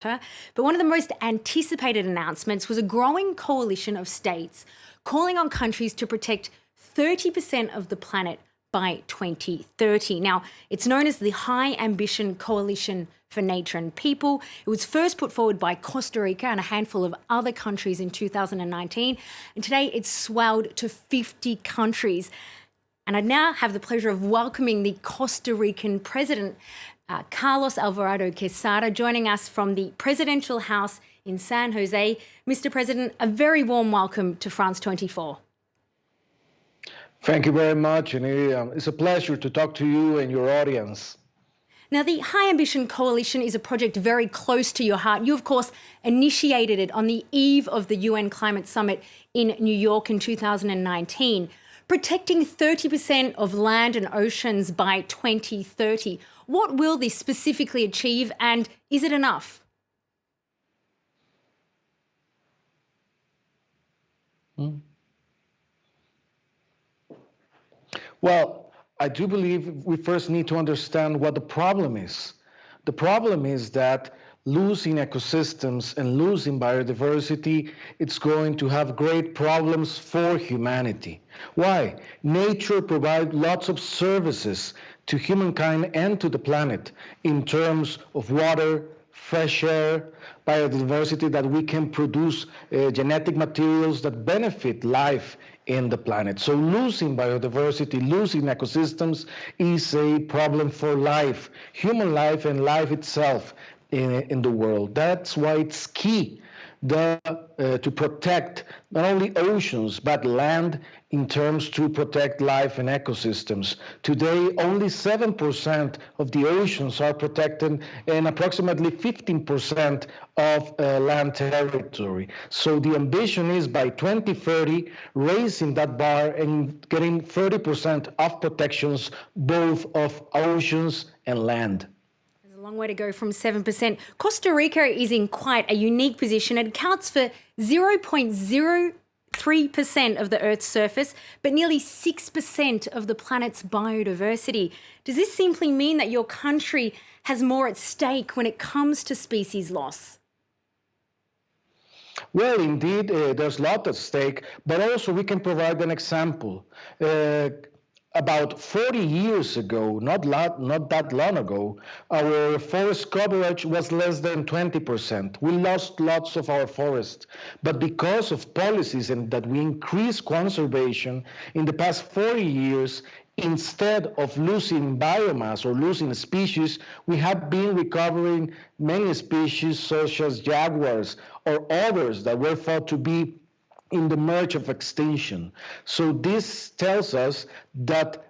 But one of the most anticipated announcements was a growing coalition of states calling on countries to protect 30% of the planet by 2030. Now, it's known as the High Ambition Coalition for Nature and People. It was first put forward by Costa Rica and a handful of other countries in 2019. And today it's swelled to 50 countries. And I now have the pleasure of welcoming the Costa Rican president, Carlos Alvarado Quesada, joining us from the presidential house in San Jose. Mr. President, a very warm welcome to France 24. Thank you very much, and it's a pleasure to talk to you and your audience. Now, the High Ambition Coalition is a project very close to your heart. You, of course, initiated it on the eve of the UN Climate Summit in New York in 2019. Protecting 30% of land and oceans by 2030. What will this specifically achieve, and is it enough? Well, I do believe we first need to understand what the problem is. The problem is that losing ecosystems and losing biodiversity, it's going to have great problems for humanity. Why? Nature provides lots of services to humankind and to the planet in terms of water, fresh air, biodiversity, that we can produce genetic materials that benefit life in the planet. So losing biodiversity, losing ecosystems is a problem for life, human life and life itself in the world. That's why it's key to protect not only oceans, but land in terms to protect life and ecosystems. Today, only 7% of the oceans are protected and approximately 15% of land territory. So the ambition is by 2030, raising that bar and getting 30% of protections, both of oceans and land. A long way to go from 7%. Costa Rica is in quite a unique position. It accounts for 0.03% of the Earth's surface, but nearly 6% of the planet's biodiversity. Does this simply mean that your country has more at stake when it comes to species loss? Well, indeed, there's a lot at stake, but also we can provide an example. About 40 years ago, not that long ago, our forest coverage was less than 20%. We lost lots of our forest. But because of policies and that we increased conservation in the past 40 years, instead of losing biomass or losing species, we have been recovering many species such as jaguars or others that were thought to be in the merge of extinction. So this tells us that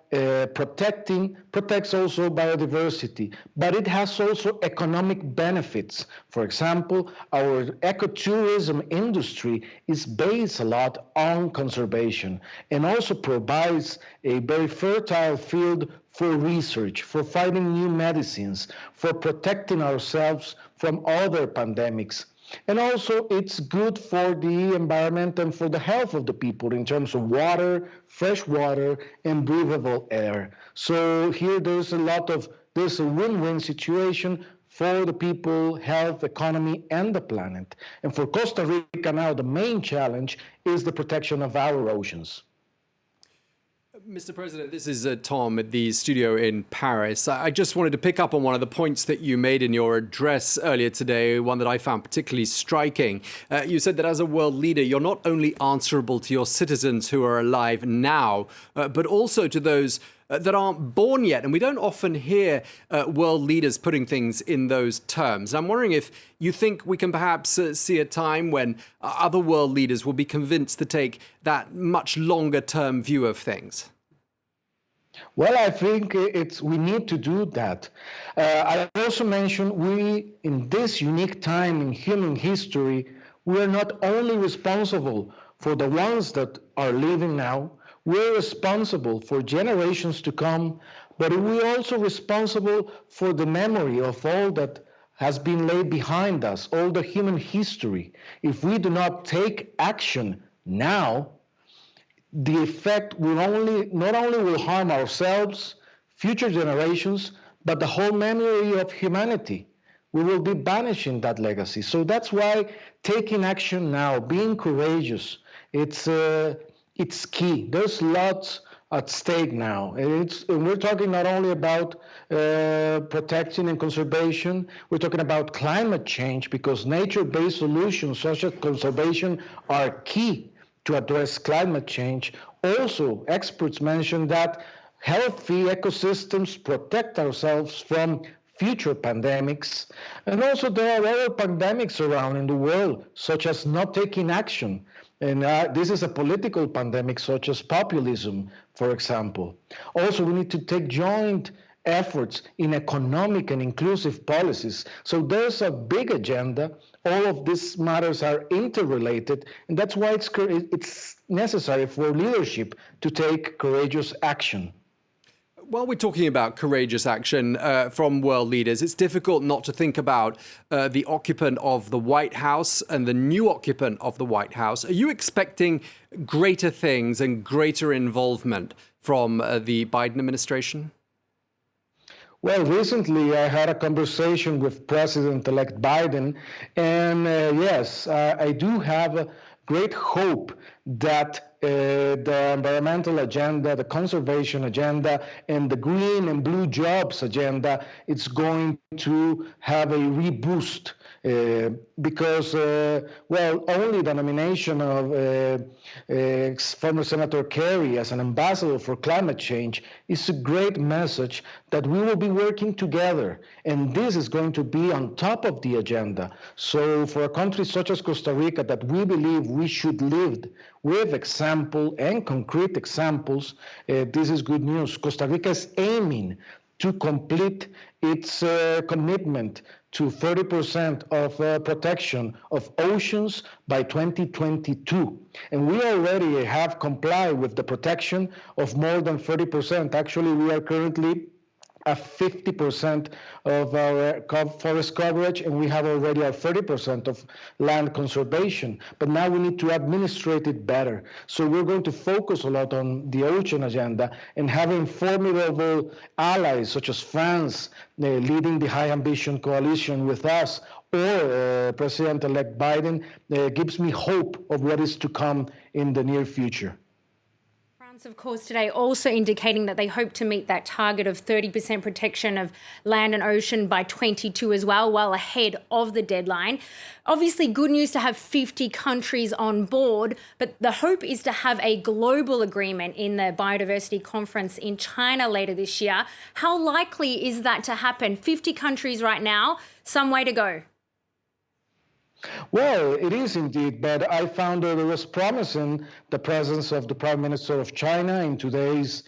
protects also biodiversity, but it has also economic benefits. For example, our ecotourism industry is based a lot on conservation and also provides a very fertile field for research, for finding new medicines, for protecting ourselves from other pandemics. And also, it's good for the environment and for the health of the people in terms of water, fresh water, and breathable air. So here there's a win-win situation for the people, health, economy, and the planet. And for Costa Rica now, the main challenge is the protection of our oceans. Mr. President, this is Tom at the studio in Paris. I just wanted to pick up on one of the points that you made in your address earlier today, one that I found particularly striking. You said that as a world leader, you're not only answerable to your citizens who are alive now, but also to those that aren't born yet. And we don't often hear world leaders putting things in those terms. I'm wondering if you think we can perhaps see a time when other world leaders will be convinced to take that much longer term view of things. Well, I think we need to do that. I also mentioned in this unique time in human history, we are not only responsible for the ones that are living now, we're responsible for generations to come, but we're also responsible for the memory of all that has been laid behind us, all the human history. If we do not take action now, the effect will not only will harm ourselves, future generations, but the whole memory of humanity. we will be banishing that legacy. So that's why taking action now, being courageous, it's key. There's lots at stake now. And we're talking not only about protection and conservation, we're talking about climate change, because nature-based solutions such as conservation are key to address climate change. Also, experts mention that healthy ecosystems protect ourselves from future pandemics. And also there are other pandemics around in the world, such as not taking action. And this is a political pandemic, such as populism, for example. Also, we need to take joint efforts in economic and inclusive policies. So there's a big agenda. All of these matters are interrelated, and that's why it's necessary for leadership to take courageous action. While we're talking about courageous action from world leaders, it's difficult not to think about the occupant of the White House and the new occupant of the White House. Are you expecting greater things and greater involvement from the Biden administration? Well, recently I had a conversation with President-elect Biden, and yes, I do have great hope that the environmental agenda, the conservation agenda, and the green and blue jobs agenda, it's going to have a reboost. Because, well, only the nomination of former Senator Kerry as an ambassador for climate change is a great message that we will be working together. And this is going to be on top of the agenda. So for a country such as Costa Rica, that we believe we should lead with example and concrete examples, this is good news. Costa Rica is aiming to complete its commitment to 30% of protection of oceans by 2022. And we already have complied with the protection of more than 30%. Actually, we are currently at 50% of our forest coverage, and we have already at 30% of land conservation. But now we need to administrate it better. So we're going to focus a lot on the ocean agenda and having formidable allies such as France leading the High Ambition Coalition with us, or President-elect Biden gives me hope of what is to come in the near future. Of course, today also indicating that they hope to meet that target of 30% protection of land and ocean by 2022 as well, well ahead of the deadline. Obviously, good news to have 50 countries on board, but the hope is to have a global agreement in the biodiversity conference in China later this year. How likely is that to happen? 50 countries right now, some way to go. Well, it is indeed, but I found that it was promising the presence of the Prime Minister of China in today's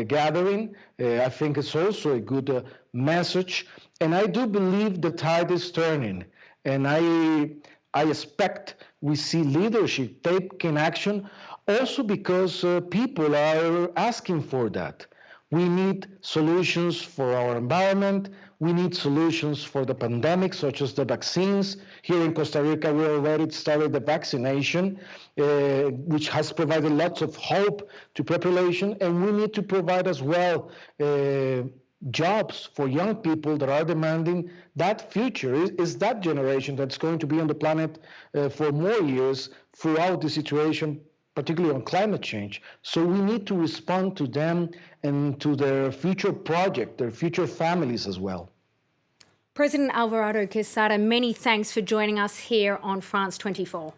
gathering. I think it's also a good message, and I do believe the tide is turning, and I expect we see leadership taking action, also because people are asking for that. We need solutions for our environment. We need solutions for the pandemic, such as the vaccines. Here in Costa Rica, we already started the vaccination, which has provided lots of hope to population. And we need to provide as well jobs for young people that are demanding that future. Is that generation that's going to be on the planet for more years throughout the situation, particularly on climate change. So we need to respond to them and to their future project, their future families as well. President Alvarado Quesada, many thanks for joining us here on France 24.